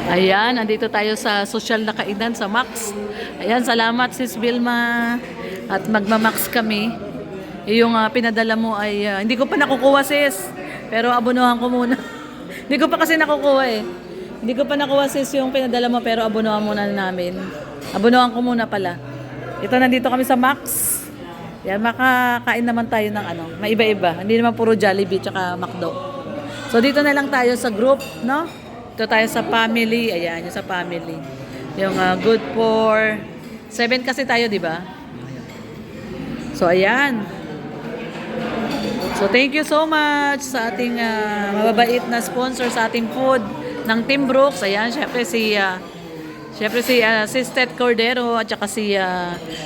Ayan, andito tayo sa social na kainan sa Max. Ayan, salamat Sis Vilma. At magma-Max kami. Yung pinadala mo ay hindi ko pa nakukuha sis. Pero abunuhan ko muna. Hindi ko pa kasi nakukuha eh. Hindi ko pa nakuha sis yung pinadala mo pero abunuhan muna namin. Abunuhan ko muna pala. Ito, nandito kami sa Max. Yan, makakain naman tayo ng may iba-iba. Hindi naman puro Jollibee tsaka McDo. So dito na lang tayo sa group, no? Ito tayo sa family. Ayan, yung sa family. Yung good for 7 kasi tayo, di ba? So ayan. So thank you so much sa ating mababait na sponsor sa ating food ng Team Brooks. Ayan, syempre si Sis Ted Cordero at saka si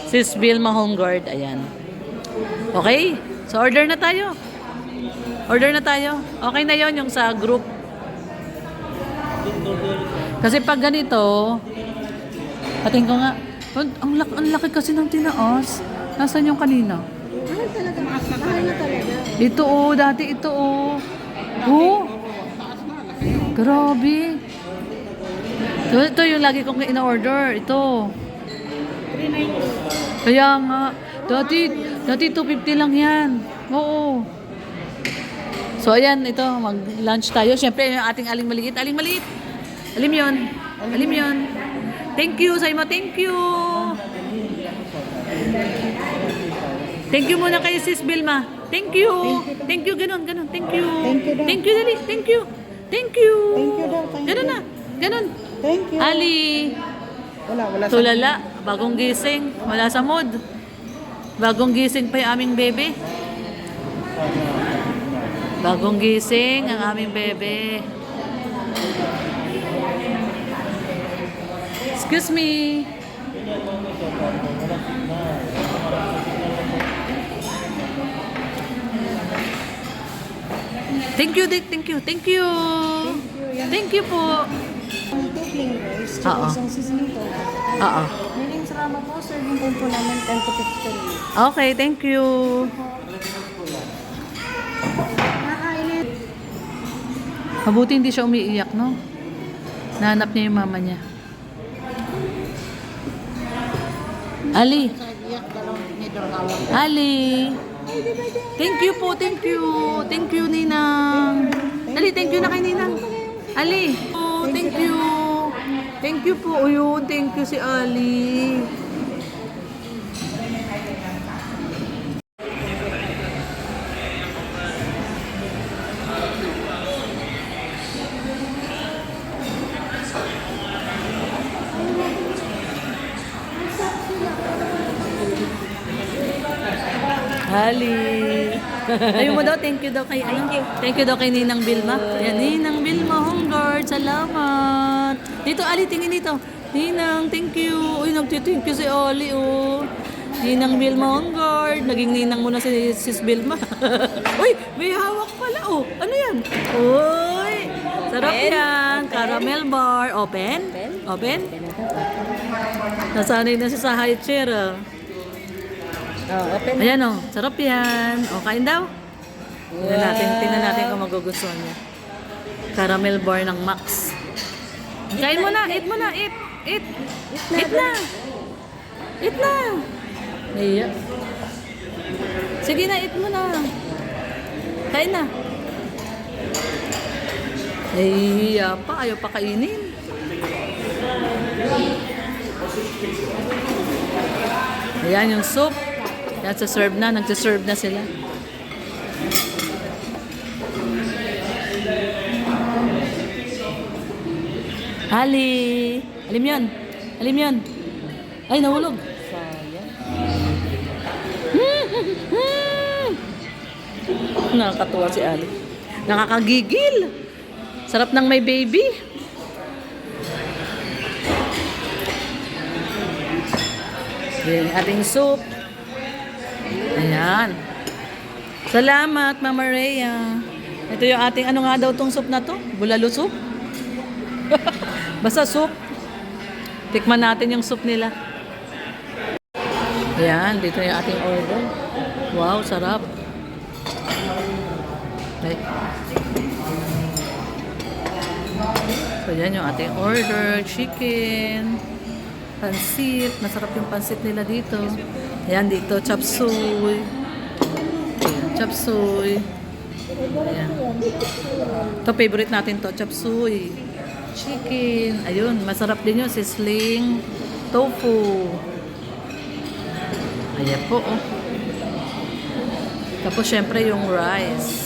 Sis Vilma Hongard. Ayan. Okay? So order na tayo. Order na tayo. Okay na yon yung sa group. Kasi pag ganito, pating ko nga, ang laki kasi ng tinaas. Nasaan yung kanina? Mahal talaga. Mahal na talaga. Ito dati ito grabe. Ito yung lagi kong ina-order. Ito. 390. Kaya nga, dati 250 lang yan. Oo. So ayan, ito, mag-lunch tayo. Siyempre, yung ating aling maliit. Aling maliit. Alim yun. Alim yun. Thank you, Saimo. Thank you. Thank you muna kay Sis Vilma. Thank you. Thank you, ganun. Thank you. Thank you, dali. Thank you. Thank you. Thank you daw. Thank Ganun you. na. Ganun. Thank you. Ali. Wala. Tulala. Bagong gising. Wala sa mood. Bagong gising pa yung aming bebe. Bagong gising ang aming bebe. Excuse me. Thank you, Dick. Thank you. Thank you. Thank you po. Ang 2 flavors, Oo. tsaka isang seasoning po. Oo. Meaning sa Rama po, serving po namin 10 to 15. Okay, thank you. Nakainit. Mabuti hindi siya umiiyak, no? Nahanap niya yung mama niya. Ali. Ali. Thank you po, thank you. Thank you, Ninang. Ali, thank you na kay Ninang. Ali. Oh, thank you. Thank you po. Uyun, thank you si Ali. Ali. Ayun mo daw, thank you daw kay Thank you daw kay Ninang Vilma. Yan, Ninang Vilma Hongard, salamat. Dito, Ali, tingin dito. Ninang, thank you. Uy, nagti-thank you si Ali, Ninang Vilma Hongard. Naging ninang mo na si Sis Vilma. Uy, may hawak pala, Ano yan? Uy, sarap yan. Caramel bar. Open? Open? Nasanay na siya sa high chair, Open. Ayan sarap yan. Kain daw. Tingnan natin kung magugustuhan niya. Caramel bar ng Max. Kain mo na, eat mo na, eat. Eat na. Eat na. Naiya. Sige na, eat mo na. Kain na. Naiya pa, ayaw pa kainin. Ayan yung soup. Yan, serve na. Nagsiserve na sila. Ali. Alim yun. Alim yun. Ay, nahulog. Nakakatuwa si Ali. Nakakagigil. Sarap ng may baby. Yan, ating soup. Ayan. Salamat, Mama Rhea. Ito yung ating, ano nga daw tong soup na to? Bulalo soup? Basta soup. Tikman natin yung soup nila. Ayan, dito yung ating order. Wow, sarap. Ay. So, yan yung ating order. Chicken, pansit. Masarap yung pansit nila dito. Ayan, dito, chop suey. Ayan, chop suey. Ayan. Ito, favorite natin to, chop suey. Chicken. Ayun, masarap din yung sizzling tofu. Ayan po, oh. Tapos, syempre, yung rice.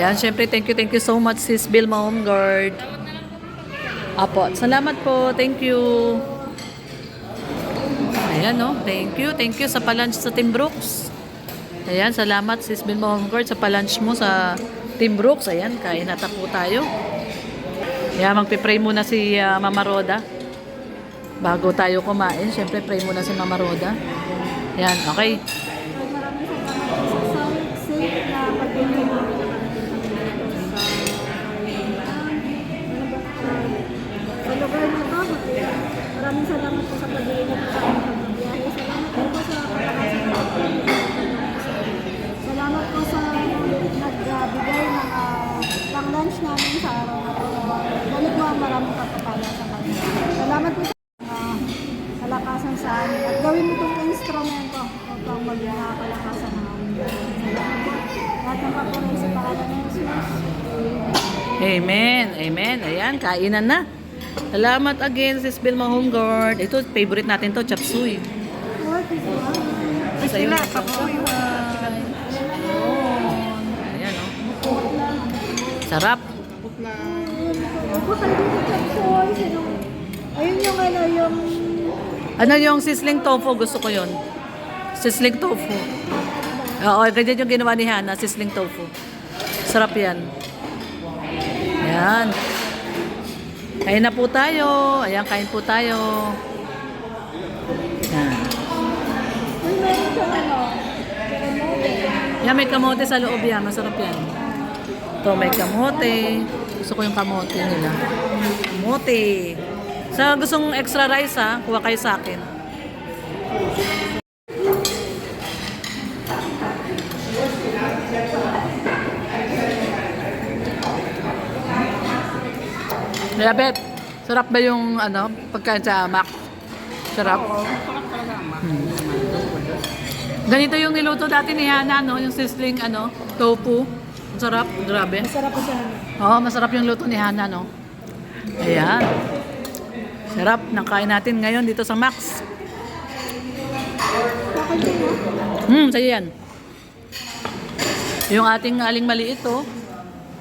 Yan, syempre, thank you so much, Sis Vilma Homeguard. Apo, salamat po, thank you. Ayan, no, thank you sa palunch sa Team Brooks. Ayan, salamat, Sis Vilma Homeguard, sa palunch mo sa Team Brooks. Ayan, kain na po tayo. Ayan, magpipray muna si Mama Roda. Bago tayo kumain, syempre, pray muna si Mama Roda. Ayan, okay. Maraming salamat sa safe na pag-ibig mo. Sa lugar na to, maraming salamat po sa pag-iingat sa aming pagbibiyahe. Salamat po sa pagkakasin ng salamat po sa nagbigay ng pang-lunch namin sa araw na to. Balik mo ang maraming pagpapala sa kanya. Salamat po sa kalakasan sa amin. At gawin mo itong instrumento upang maging kalakasan ng amin. Salamat po. Lahat ng papuray sa pangalan ng Jesus. Amen. Amen. Ayan, kainan na. Salamat again, Sis Vilma Homeguard. Ito, favorite natin to, chop suey. Lord, is one. Sa'yo na, chop suey. Ayan, oh. Sarap. Ayun yung yung Ano yung sizzling tofu? Gusto ko yon. Sizzling tofu. Oo, ganyan yung ginawa ni Hana, sizzling tofu. Sarap yan. Ayan. Kain na po tayo. Ayan, kain po tayo. Ayan. Yan, may kamote sa loob yan. Masarap yan. Ito, may kamote. Gusto ko yung kamote nila. Kamote. Sa gustong extra rice, ha, kuha kayo sa akin. Beth, sarap ba yung pagkain sa Mac? Sarap? Ganito yung niluto dati ni Hana, no? Yung sizzling tofu. Ang sarap, grabe. masarap po siya. Oo, masarap yung luto ni Hana, no? Ayan. Sarap ng kain natin ngayon dito sa Max. Sa'yo yan. Yung ating aling maliit, oh.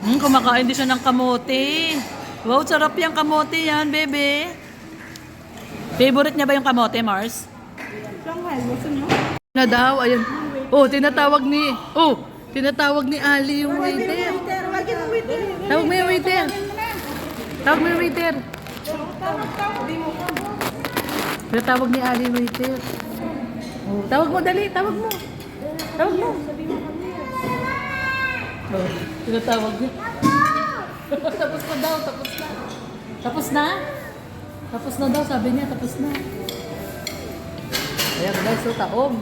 Kumakain din siya ng kamote. Wow, sarap yung kamote yan, bebe. Favorite niya ba yung kamote, Mars? Shanghai, gusto nyo? Na daw, ayun. Tinatawag ni Ali yung waiter. Tawag mo yung waiter. Tawag mo yung waiter. Tinatawag ni Ali yung waiter. Tawag mo, dali. Tawag mo. Tinatawag niya. Tapos na daw, tapos na. Tapos na? Tapos na daw, sabi niya, tapos na. Ayan guys, so taob.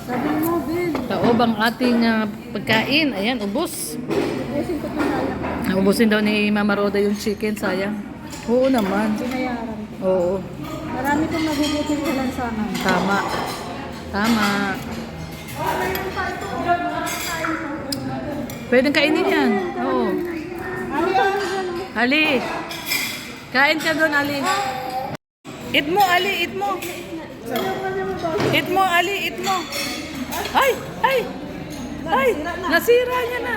Sabi mo, Ben. Taob ang ating pagkain. Ayan, ubos. Ubusin ko itong sayang. Ubusin daw ni Mama Roda yung chicken, sayang. Oo naman. Binayaran. Oo, Marami kong nagugutin sa lansangan. tama. Tama. Pwedeng kainin yan. Oo. Ali, kain ka doon, Ali. Eat mo, Ali, eat mo. Eat mo, Ali, eat mo. Ay! Nasira niya na.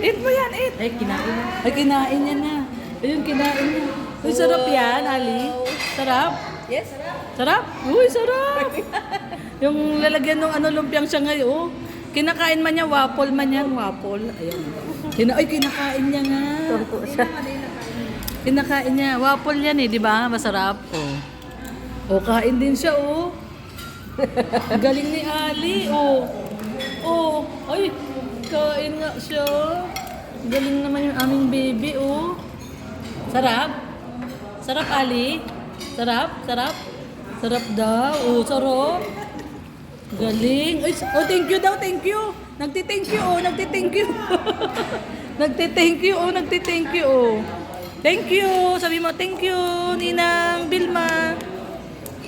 Eat mo yan, eat. Ay, kinain niya na. Ayun, kinain niya. Uy, sarap yan, Ali. Sarap? Yes. Sarap? Uy, sarap. Yung lalagyan ng lumpiang siya ngayon, oh. Kinakain man niya, waffle man yan, waffle. Ayun. Kinakain niya nga. Kinakain niya. Waffle yan di ba? Masarap. Oh, kain din siya, oh. Galing ni Ali, oh. Oh, ay, kain nga siya. Galing naman yung aming baby, oh. Sarap? Sarap, Ali. Sarap, sarap. Sarap daw. Oh, sarap. Galing. Ay, oh, thank you daw, thank you. Nagti-thank you, oh, nagti-thank you. Nagti-thank you, oh, nagti-thank you, oh. Thank you. Sabi mo, thank you, Ninang Vilma.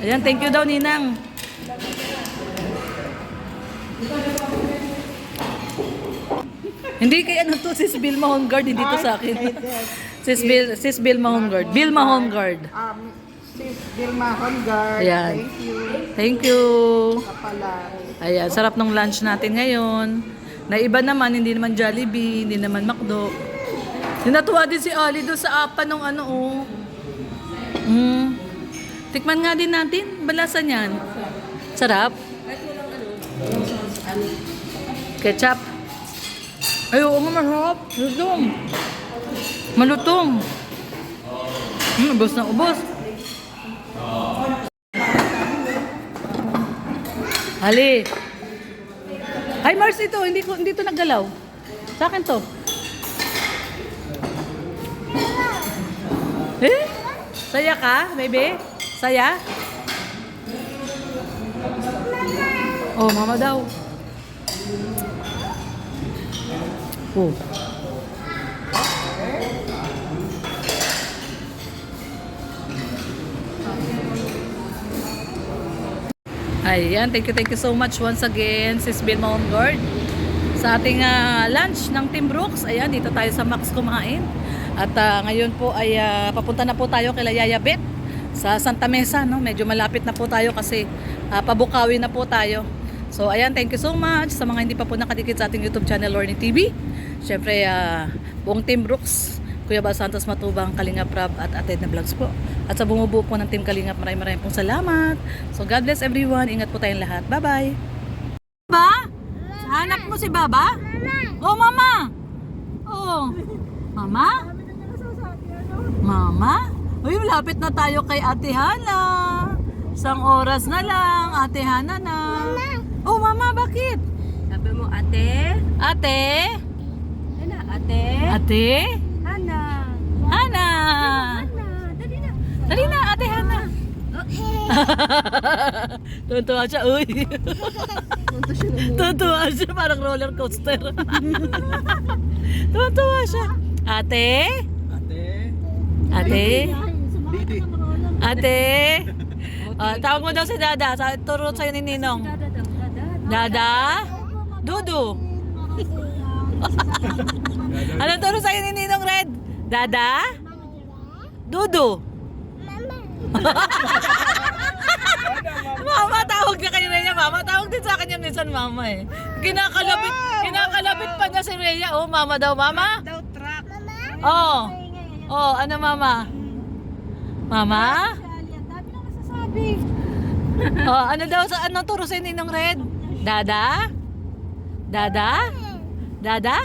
Ayan, thank you daw, Ninang. Hindi kay ano to, Sis Vilma Homeguard, hindi to sa akin. Sis Vilma Homeguard. Vilma Homeguard. Sis Vilma Homeguard, Ayan. thank you. Thank you. Kapala. Ayan, sarap ng lunch natin ngayon. Na iba naman, hindi naman Jollibee, hindi naman McDo. Natuwa din si Ali doon sa apa nung ano, oh. Tikman nga din natin. Balasan yan. Sarap. Ketchup. Ay, oo nga, masarap. Lutong. Malutong. Ubos na ubos. Ali. Ay, Mars, ito. Hindi to naggalaw. Sa akin to. Eh? Saya ka, baby? Saya? Oh, mama daw. Oh. Ayan, thank you so much once again, Sis Vilma Homeguard. Sa ating lunch ng Team Brooks, ayan, dito tayo sa Max kumain. At ngayon po ay papunta na po tayo kay Yaya Bet sa Santa Mesa, no? Medyo malapit na po tayo kasi pabukawi na po tayo. So ayan, thank you so much sa mga hindi pa po nakadikit sa ating YouTube channel Lorny TV. Syempre, buong Team Brooks, Kuya Bal Santos Matubang, Kalingap Rab at Ated na Vlogs po. At sa bumubuo po ng Team Kalingap, maraming pong salamat. So God bless everyone. Ingat po tayong lahat. Bye-bye. Ba? Hanap mo si Baba? Oh, Mama. Oh. Mama? Mama? Uy, malapit na tayo kay Ate Hana. Isang oras na lang, Ate Hana na. Oh, Mama, bakit? Sabi mo, ate? Ate? Ano, ate? Ate? Hana. Hana? Hana, dali na. Dali na, Ate Hana. Tuntua siya, uy. Tuntua siya, parang roller coaster. Tuntua siya. Ate? Ate? Ate? Tawag mo daw si Dada. Turo sa'yo ni Ninong. Dada daw, dada. Dada? Dudu? Anong turo sa'yo ni Ninong Red? Dada? Dudu? Mama, tawag niya kay Rhea. Mama, tawag din sa akin yan minsan, Mama eh. Kinakalabit pa niya si Rhea. Oh, Mama daw, Mama? Daw truck. Oh. Oh, ano, Mama? Mama? Dami na masasabi. Oh, ano daw sa anong turo sa Ninong Red? Dada? Dada? Dada?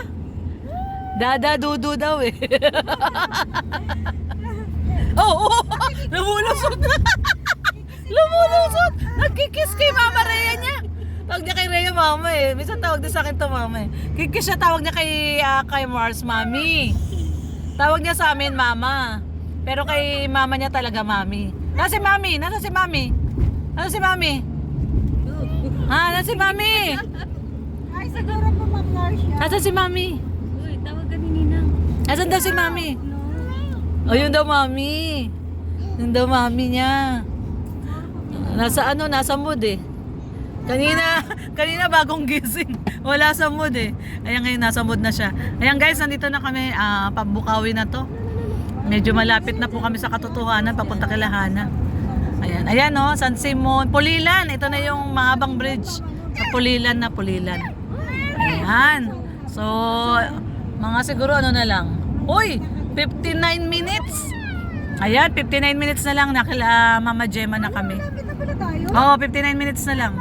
Dada dudu daw eh. Oh, oh, lumulusot. Lumulusot. Nagkikiss kay Mama Rhea niya. Tawag niya kay Rhea Mama eh. Minsan tawag din sa akin to Mama eh. Kikiss siya, tawag niya kay Mars Mami. Tawag niya sa amin Mama. Pero kay Mama niya talaga Mami. Nasa si Mami? Nasa si Mami? Nasa si Mami? Nasa si Mami? Ay, siguro po mag-Larsha. Nasa si Mami? Uy, tawagan ni Ninang. Nasaan daw si Mami? Oh, yun daw Mami. Yun daw Mami niya. Nasa mood eh. Kanina bagong gising. Wala sa mood eh. Ayan ngayon, nasa mood na siya. Ayan guys, nandito na kami. Pabukawi na to. Medyo malapit na po kami sa katotohanan. Papunta kay Lahana. Ayan oh, San Simon. Pulilan. Ito na yung mahabang bridge. Sa Pulilan na Pulilan. Ayan. So, mga siguro ano na lang. Uy! 59 minutes. Ayan, 59 minutes na lang nakila Mama Gemma na kami. Lapit na pala tayo. Oo, 59 minutes na lang.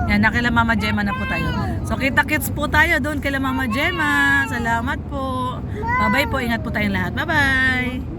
Yan, nakila Mama Gemma na po tayo. So, kita-kits po tayo doon kila Mama Gemma. Salamat po. Bye-bye po. Ingat po tayong lahat. Bye-bye.